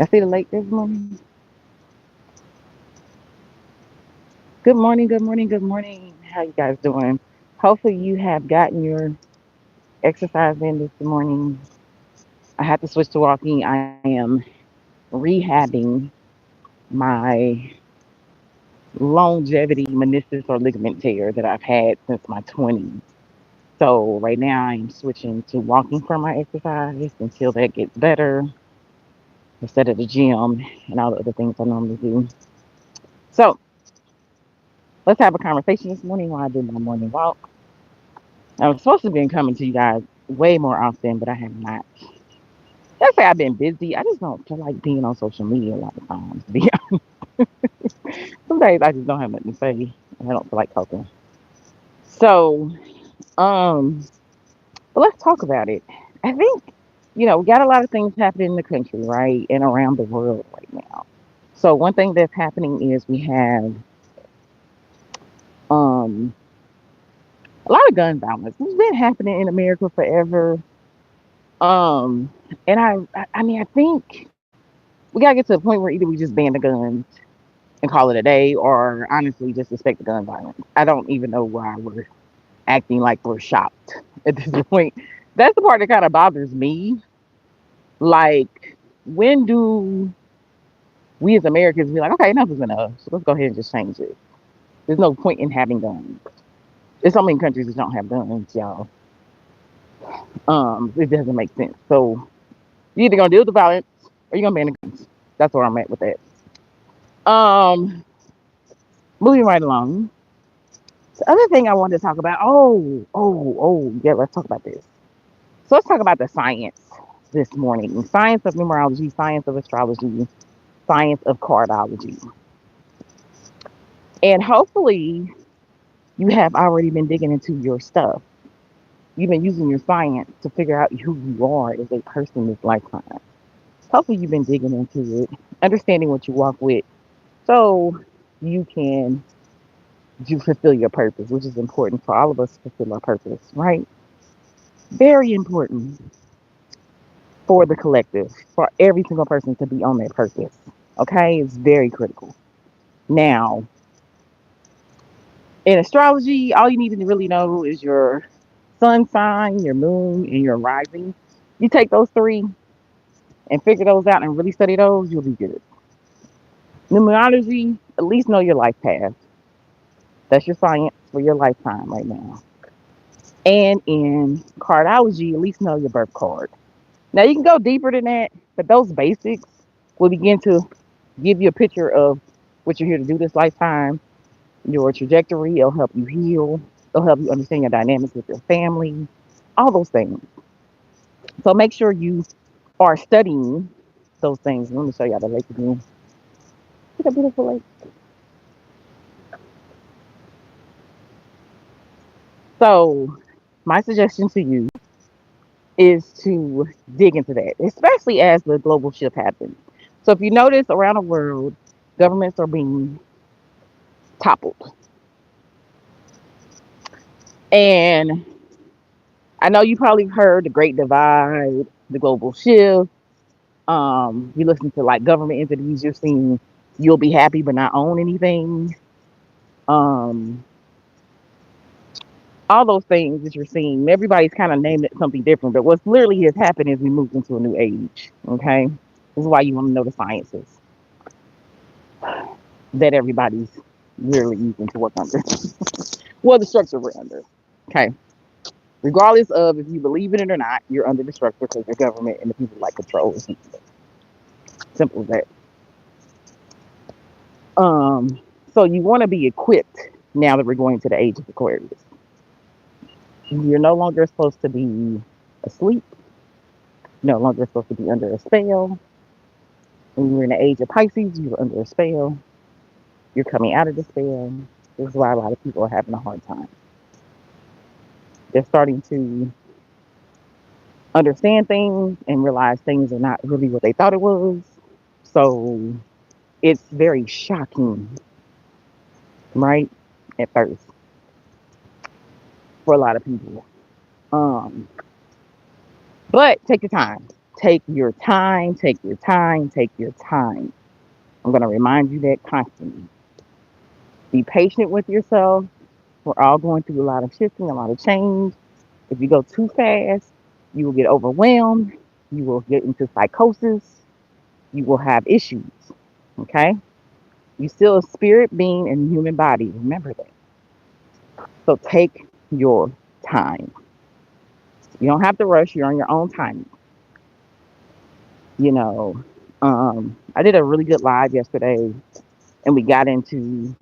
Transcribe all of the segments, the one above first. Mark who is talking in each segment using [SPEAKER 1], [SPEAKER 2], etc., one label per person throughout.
[SPEAKER 1] I see the lake this morning. Good morning, good morning, good morning. How you guys doing? Hopefully you have gotten your exercise in this morning. I had to switch to walking. I am rehabbing my longevity meniscus or ligament tear that I've had since my 20s. So right now I'm switching to walking for my exercise until that gets better instead of the gym and all the other things I normally do. So let's have a conversation this morning while I do my morning walk. I was supposed to be coming to you guys way more often, but I have not. Let's say I've been busy. I just don't feel like being on social media a lot of times. To be honest, some days I just don't have nothing to say. And I don't feel like talking. So, um, but let's talk about it. I think we got a lot of things happening in the country, right, and around the world right now. So one thing that's happening is we have um a lot of gun violence. It's been happening in America forever. Um, and I mean, I think we gotta get to the point where either we just ban the guns and call it a day, or honestly just respect the gun violence. I don't even know why we're acting like we're shocked at this point. That's the part that kind of bothers me. Like, when do we as Americans be like, okay, enough is enough, so let's go ahead and just change it? There's no point in having guns. There's so many countries that don't have guns, y'all. It doesn't make sense. So you're either gonna deal with the violence or you're gonna ban the guns. That's where I'm at with that. Um, moving right along. The other thing I wanted to talk about. Yeah, let's talk about this. So let's talk about the science this morning. Science of numerology, science of astrology, science of cardology. And hopefully you have already been digging into your stuff. You've been using your science to figure out who you are as a person this lifetime. Hopefully you've been digging into it, understanding what you walk with, so you can fulfill your purpose, which is important for all of us to fulfill our purpose, right? Very important for the collective, for every single person to be on their purpose. Okay, it's very critical. Now, in astrology, all you need to really know is your sun sign, your moon, and your rising. You take those three and figure those out and really study those, you'll be good. Numerology, at least know your life path. That's your science for your lifetime right now. And in cardology, at least know your birth card. Now you can go deeper than that, but those basics will begin to give you a picture of what you're here to do this lifetime, your trajectory. It'll help you heal. It'll help you understand your dynamics with your family, all those things. So make sure you are studying those things. Let me show you the lake again. Look at that beautiful lake. So my suggestion to you is to dig into that, especially as the global shift happens. So if you notice around the world, governments are being toppled. And I know you probably heard the Great Divide, the global shift. You listen to like government entities, you're seeing you'll be happy but not own anything. Um, all those things that you're seeing, everybody's kind of named it something different. But what's literally has happened is we moved into a new age. Okay, this is why you want to know the sciences that everybody's really using to work under. Well, the structure we're under. Okay, regardless of if you believe in it or not, you're under the structure because the government and the people like control it. Simple as that. Um, so you want to be equipped now that we're going to the age of Aquarius. You're no longer supposed to be asleep. No longer supposed to be under a spell. When you're in the age of Pisces, you're under a spell. You're coming out of the spell. This is why a lot of people are having a hard time. They're starting to understand things and realize things are not really what they thought it was. So it's very shocking, right? At first, for a lot of people. Um, but take your time. Take your time, take your time, take your time. I'm going to remind you that constantly. Be patient with yourself. We're all going through a lot of shifting, a lot of change. If you go too fast, you will get overwhelmed. You will get into psychosis. You will have issues. Okay? You still a spirit being in a human body. Remember that. So take your time. You don't have to rush. You're on your own time. You know, I did a really good live yesterday, and we got into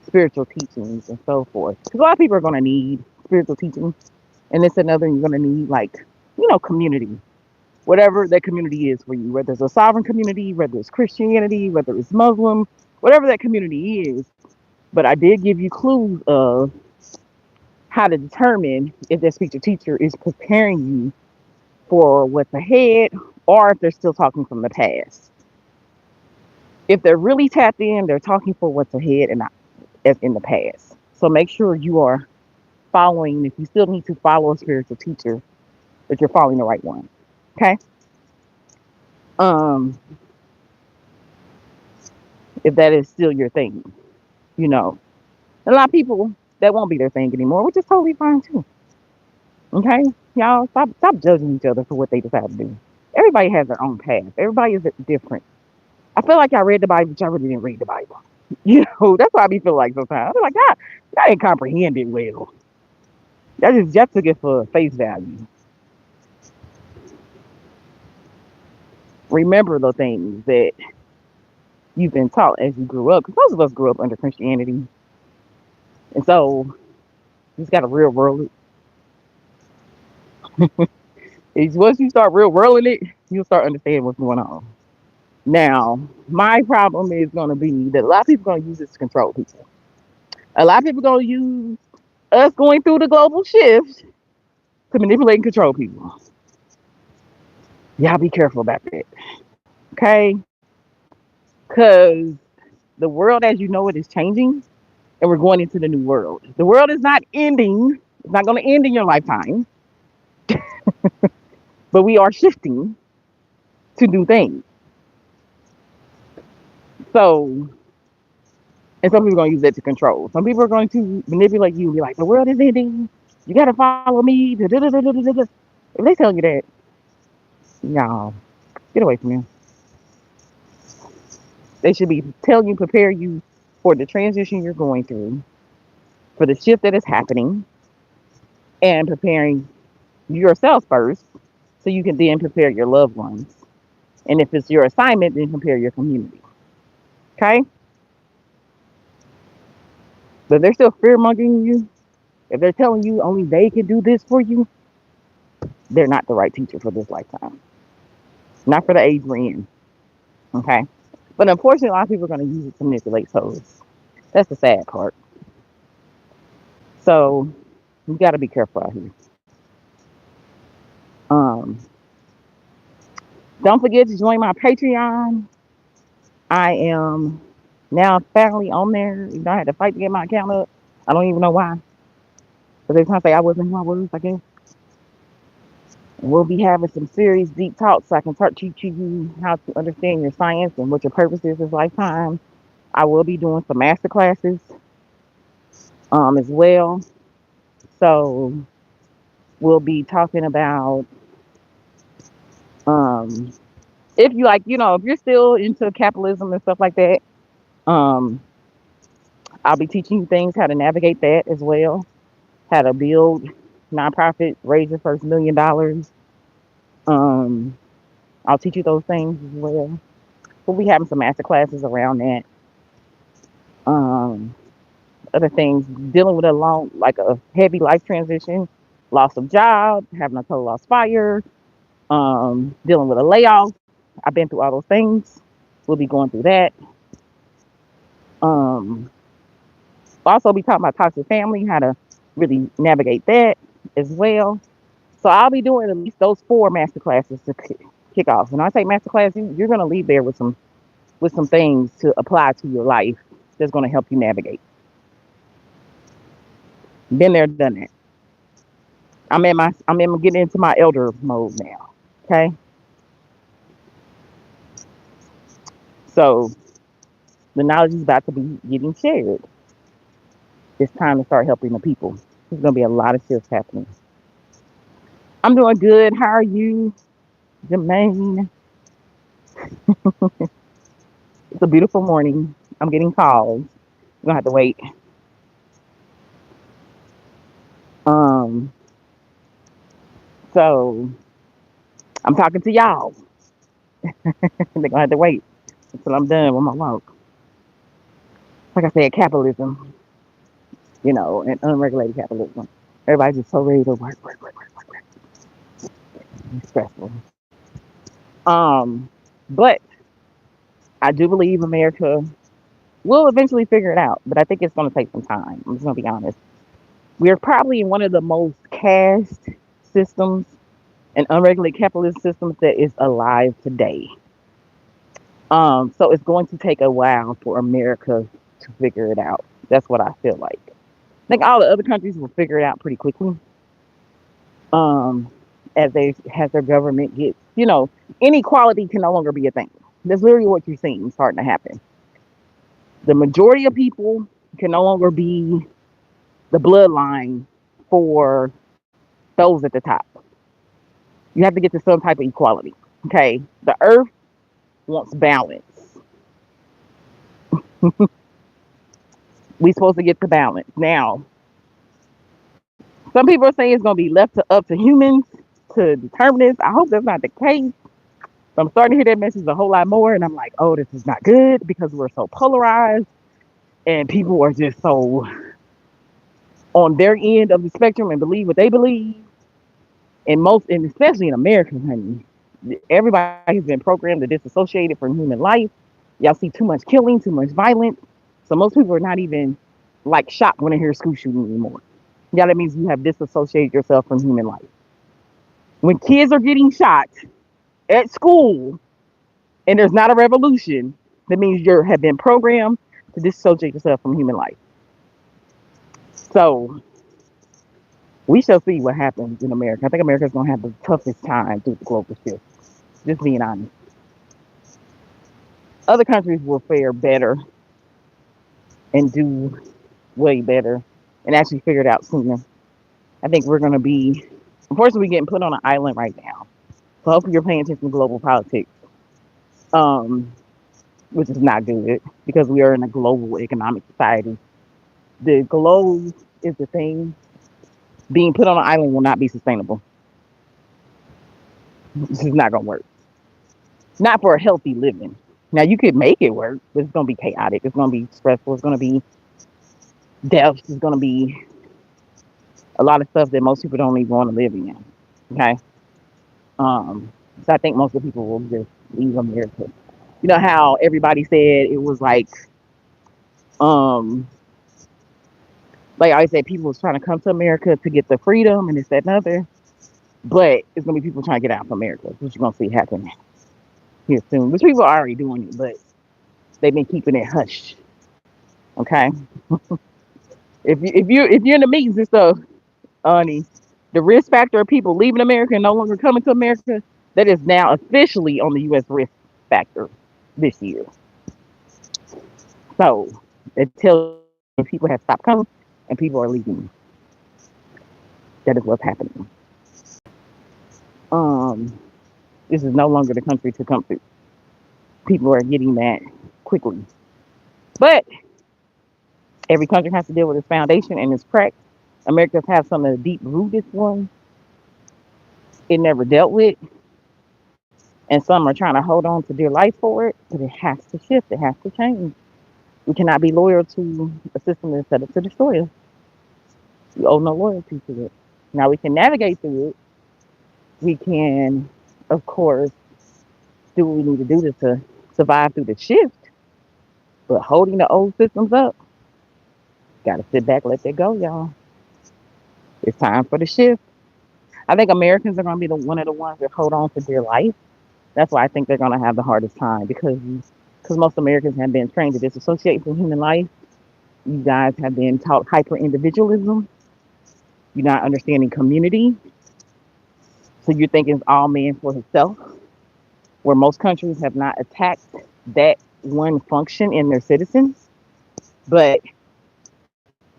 [SPEAKER 1] spiritual teachings and so forth. Because a lot of people are going to need spiritual teaching, and it's another you're going to need like community, whatever that community is for you. Whether it's a sovereign community, whether it's Christianity, whether it's Muslim, whatever that community is. But I did give you clues of how to determine if that speech or teacher is preparing you for what's ahead or if they're still talking from the past. If they're really tapped in, they're talking for what's ahead and not as in the past. So make sure you are following, if you still need to follow a spiritual teacher, that you're following the right one. Okay? Um, if that is still your thing, you know. A lot of people that won't be their thing anymore, which is totally fine too. Okay? Y'all stop judging each other for what they decide to do. Everybody has their own path. Everybody is different. I feel like I read the Bible, but I really didn't read the Bible. That's what I be feel like sometimes. I'm like, God, I didn't comprehend it well. I just took it for face value. Remember the things that you've been taught as you grew up. Because most of us grew up under Christianity. And so you just got to real world it. Once you start real worlding it, you'll start understanding what's going on. Now, my problem is going to be that a lot of people are going to use this to control people. A lot of people are going to use us going through the global shift to manipulate and control people. Y'all be careful about that. Okay? Because the world as you know it is changing and we're going into the new world. The world is not ending, it's not going to end in your lifetime, but we are shifting to new things. So, and some people are going to use that to control. Some people are going to manipulate you and be like, the world is ending. You got to follow me. If they tell you that, no, get away from them. They should be telling you, prepare you for the transition you're going through, for the shift that is happening, and preparing yourself first so you can then prepare your loved ones. And if it's your assignment, then prepare your community. Okay? But if they're still fear mongering you, if they're telling you only they can do this for you, they're not the right teacher for this lifetime. Not for the age we're in. Okay? But unfortunately, a lot of people are going to use it to manipulate souls. That's the sad part. So you got to be careful out here. Um, don't forget to join my Patreon. I am now finally on there. I had to fight to get my account up. I don't even know why. But they're trying to say I wasn't who I was, I guess. We'll be having some serious deep talks so I can start teaching you how to understand your science and what your purpose is this lifetime. I will be doing some master classes as well. So we'll be talking about um, if you like, if you're still into capitalism and stuff like that, um, I'll be teaching you things how to navigate that as well, how to build nonprofit, raise your first $1 million. Um, I'll teach you those things as well. We'll be having some master classes around that. Um, Other things, dealing with like a heavy life transition, loss of job, having a total loss fire, dealing with a layoff. I've been through all those things. We'll be going through that. Um, Also be talking about toxic family, how to really navigate that as well. So I'll be doing at least those 4 master classes to kick off. When I say master class, you're going to leave there with some things to apply to your life that's going to help you navigate. Been there, done that. I'm getting into my elder mode now. Okay, so the knowledge is about to be getting shared. It's time to start helping the people. There's gonna be a lot of shifts happening. I'm doing good. How are you, Jermaine? It's a beautiful morning. I'm getting calls. You're gonna have to wait. Um, so I'm talking to y'all. They're gonna have to wait until I'm done with my walk. Like I said, capitalism, and unregulated capitalism. Everybody's just so ready to work, work, work, work, work, work. It's stressful. But I do believe America will eventually figure it out. But I think it's gonna take some time. I'm just gonna be honest. We're probably in one of the most caste systems and unregulated capitalist systems that is alive today. So it's going to take a while for America to figure it out. That's what I feel like. I think all the other countries will figure it out pretty quickly. Um, as their government gets, inequality can no longer be a thing. That's literally what you're seeing starting to happen. The majority of people can no longer be the bloodline for those at the top. You have to get to some type of equality. Okay, the earth wants balance. We supposed to get to balance now. Some people are saying it's going to be left up to humans to determine this. I hope that's not the case. So I'm starting to hear that message a whole lot more, and I'm like, oh, this is not good because we're so polarized, and people are just so on their end of the spectrum and believe what they believe. And especially in America, honey, everybody has been programmed to disassociate it from human life. Y'all see too much killing, too much violence. So most people are not even like shocked when they hear school shooting anymore. Yeah, that means you have disassociated yourself from human life. When kids are getting shot at school and there's not a revolution, that means you have been programmed to dissociate yourself from human life. So we shall see what happens in America. I think America's going to have the toughest time through the global shift. Just being honest. Other countries will fare better and do way better and actually figure it out sooner. I think we're going to be, unfortunately, we're getting put on an island right now. So hopefully you're paying attention to global politics, um, which is not good because we are in a global economic society. The globe is the thing. Being put on an island will not be sustainable. This is not going to work. Not for a healthy living. Now you could make it work, but it's going to be chaotic. It's going to be stressful. It's going to be deaths. It's going to be a lot of stuff that most people don't even want to live in. Okay. Um, so I think most of the people will just leave America. You know how everybody said it was um, like I said, people was trying to come to America to get the freedom and this, that, and other. But it's gonna be people trying to get out from America, which you're gonna see happen here soon. Which people are already doing it, but they've been keeping it hush. Okay. If you're in the meetings and stuff, honey, the risk factor of people leaving America and no longer coming to America, that is now officially on the U.S. risk factor this year. So it tells you people have stopped coming and people are leaving. That is what's happening. Um, this is no longer the country to come to. People are getting that quickly. But every country has to deal with its foundation and its cracks. America's have some of the deep rooted ones it never dealt with, and some are trying to hold on to dear life for it, but it has to shift, it has to change. We cannot be loyal to a system that's set up to destroy us. We owe no loyalty to it. Now we can navigate through it. We can, of course, do what we need to do to survive through the shift, but holding the old systems up, gotta sit back, let that go, y'all. It's time for the shift. I think Americans are going to be one of the ones that hold on for dear life. That's why I think they're going to have the hardest time because most Americans have been trained to disassociate from human life. You guys have been taught hyper individualism. You're not understanding community. So you're thinking it's all man for himself, where most countries have not attacked that one function in their citizens, but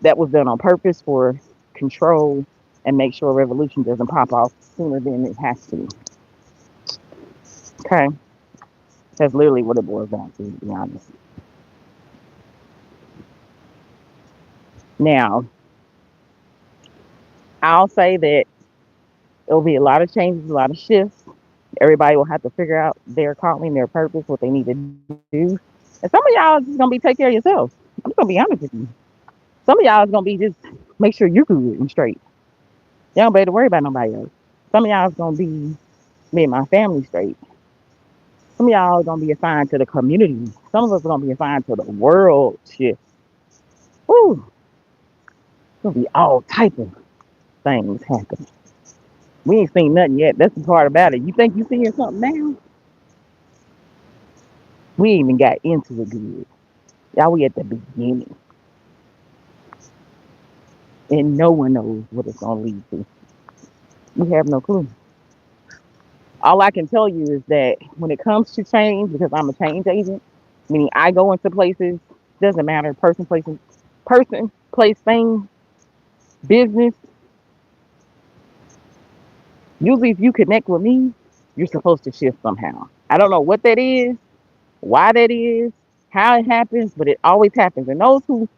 [SPEAKER 1] that was done on purpose for control and make sure a revolution doesn't pop off sooner than it has to. Okay, that's literally what it boils down to be honest. Now, I'll say that there'll be a lot of changes, a lot of shifts. Everybody will have to figure out their calling, their purpose, what they need to do. And some of y'all is just gonna be take care of yourself. I'm just gonna be honest with you. Some of y'all is gonna be just make sure you're good and straight. Y'all don't better worry about nobody else. Some of y'all is gonna be me and my family straight. Some of y'all are gonna be assigned to the community. Some of us are gonna be assigned to the world shift. Woo! It's gonna be all type of things happening. We ain't seen nothing yet. That's the part about it. You think you seeing something now? We ain't even got into it good. Y'all, we at the beginning, and no one knows what it's gonna lead to. We have no clue. All I can tell you is that when it comes to change, because I'm a change agent, meaning I go into places, doesn't matter, person, place, thing, business. Usually, if you connect with me, you're supposed to shift somehow. I don't know what that is, why that is, how it happens, but it always happens. And those who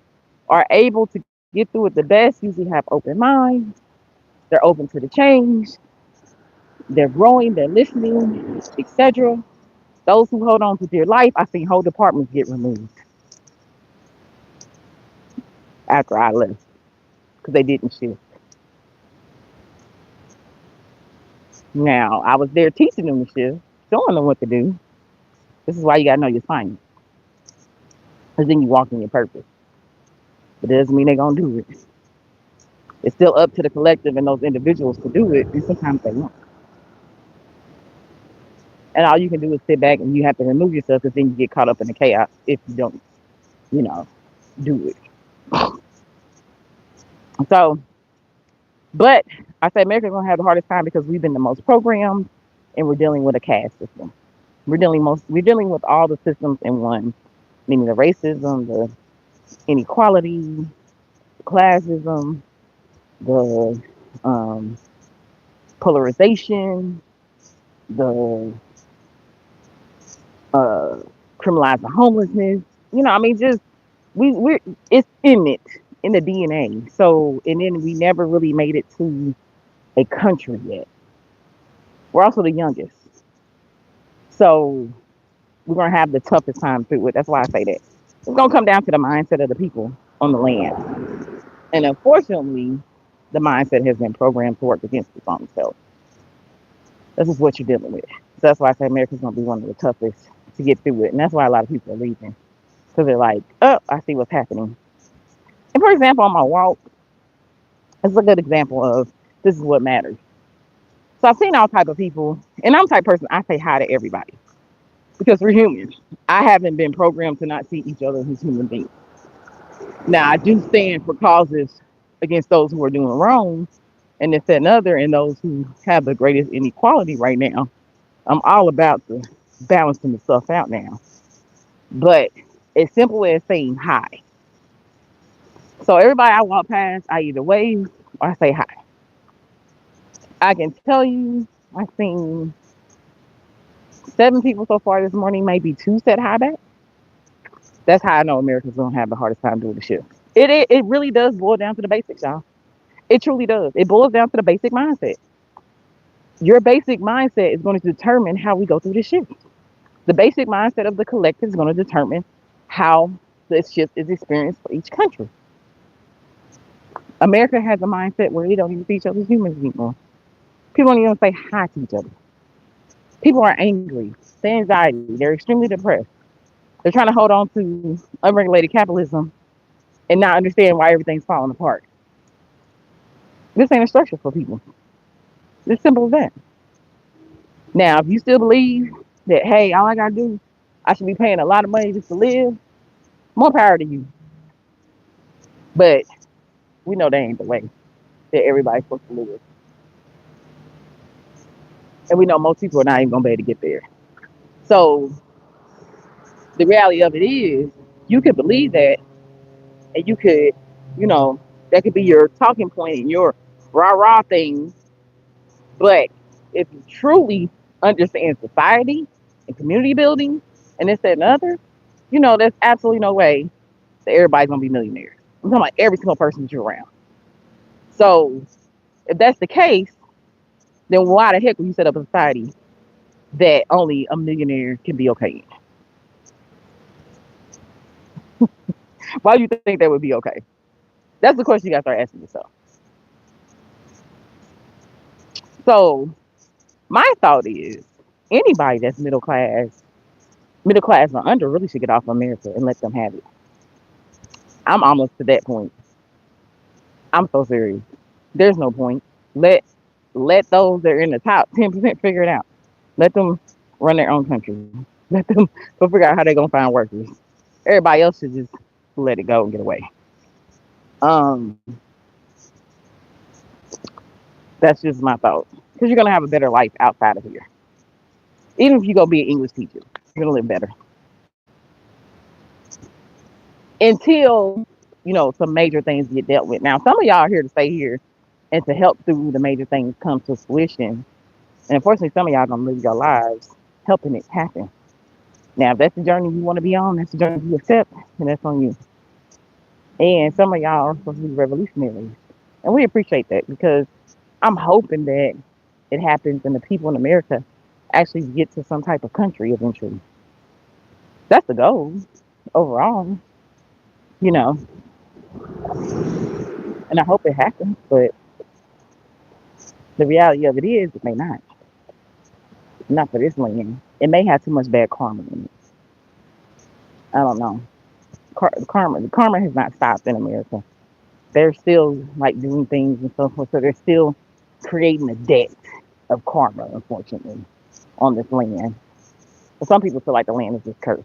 [SPEAKER 1] are able to get through it the best usually have open minds. They're open to the change. They're growing. They're listening, etc. Those who hold on to dear life, I've seen whole departments get removed after I left because they didn't shift. Now, I was there teaching them to shift, showing them what to do. This is why you got to know your assignment. Because then you walk in your purpose. But it doesn't mean they're going to do it. It's still up to the collective and those individuals to do it. And sometimes they won't. And all you can do is sit back and you have to remove yourself because then you get caught up in the chaos if you don't, you know, do it. So, but I say America's going to have the hardest time because we've been the most programmed and we're dealing with a caste system. We're dealing with all the systems in one, meaning the racism, the inequality, the classism, the um, polarization, the uh, criminalizing homelessness. I mean, just we're it's in it in the DNA. So, and then we never really made it to a country yet. We're also the youngest, so we're gonna have the toughest time through it. That's why I say that. It's gonna come down to the mindset of the people on the land, and unfortunately, the mindset has been programmed to work against its own self. This is what you're dealing with. So that's why I say America's gonna be one of the toughest to get through it, and that's why a lot of people are leaving because they're like, "Oh, I see what's happening." And for example, on my walk, it's a good example of this is what matters. So I've seen all type of people, and I'm the type of person I say hi to everybody because we're humans. I haven't been programmed to not see each other as human beings. Now I do stand for causes against those who are doing wrong, and this and other, and those who have the greatest inequality right now. I'm all about the balancing the stuff out now. But it's simple as saying hi. So everybody I walk past, I either wave or I say hi. I can tell you I've seen 7 people so far this morning, maybe two said hi back. That's how I know Americans gonna have the hardest time doing the shift. It really does boil down to the basics, y'all. It truly does. It boils down to the basic mindset. Your basic mindset is going to determine how we go through the shift. The basic mindset of the collective is going to determine how this shift is experienced for each country. America has a mindset where we don't even see each other as humans anymore. People don't even say hi to each other. People are angry, they anxiety, they're extremely depressed. They're trying to hold on to unregulated capitalism and not understand why everything's falling apart. This ain't a structure for people. It's simple as that. Now, if you still believe that, hey, all I gotta do, I should be paying a lot of money just to live, more power to you. But we know that ain't the way that everybody's supposed to live. And we know most people are not even gonna be able to get there. So the reality of it is you could believe that and you could, you know, that could be your talking point and your rah rah thing. But if you truly understand society and community building and this, that, and other, you know, there's absolutely no way that everybody's gonna be millionaires. I'm talking about every single person that you're around. So if that's the case, then why the heck would you set up a society that only a millionaire can be okay in? Why do you think that would be okay? That's the question you gotta start asking yourself. So my thought is anybody that's middle class or under really should get off of America and let them have it. I'm almost to that point. I'm so serious. There's no point. Let let those that are in the top 10% figure it out. Let them run their own country. Let them go figure out how they're gonna find workers. Everybody else should just let it go and get away. Um, that's just my thought. Because you're gonna have a better life outside of here. Even if you go be an English teacher, you're gonna live better. Until, some major things get dealt with. Now some of y'all are here to stay here and to help through the major things come to fruition. And unfortunately some of y'all gonna live your lives helping it happen. Now if that's the journey you want to be on, that's the journey you accept, and that's on you. And some of y'all are supposed to be revolutionaries. And we appreciate that because I'm hoping that it happens and the people in America actually get to some type of country eventually. That's the goal overall, you know, and I hope it happens, but the reality of it is it may not. Not for this land. It may have too much bad karma in it. I don't know. Karma has not stopped in America. They're still like doing things and so forth. So they're still creating a debt of karma, unfortunately, on this land. But some people feel like the land is just cursed.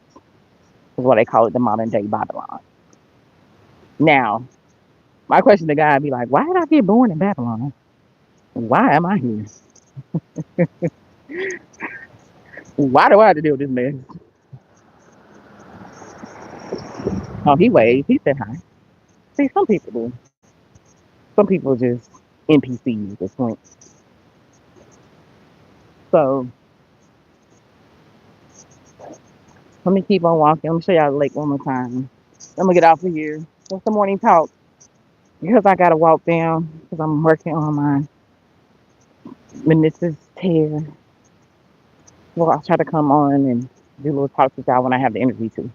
[SPEAKER 1] Is what they call it, the modern day Babylon. Now, my question to God be like, why did I get born in Babylon? Why am I here? Why do I have to deal with this mess? Oh, he waved. He said hi. See, some people do. Some people just NPCs at this point. So let me keep on walking. I'm gonna show y'all the lake one more time. I'm gonna get off of here. What's the morning talk? Because I gotta walk down because I'm working on my meniscus tear. Well, I'll try to come on and do little talks with y'all when I have the energy to.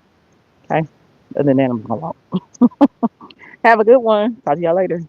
[SPEAKER 1] Okay. Other than that, I'm gonna walk. Have a good one. Talk to y'all later.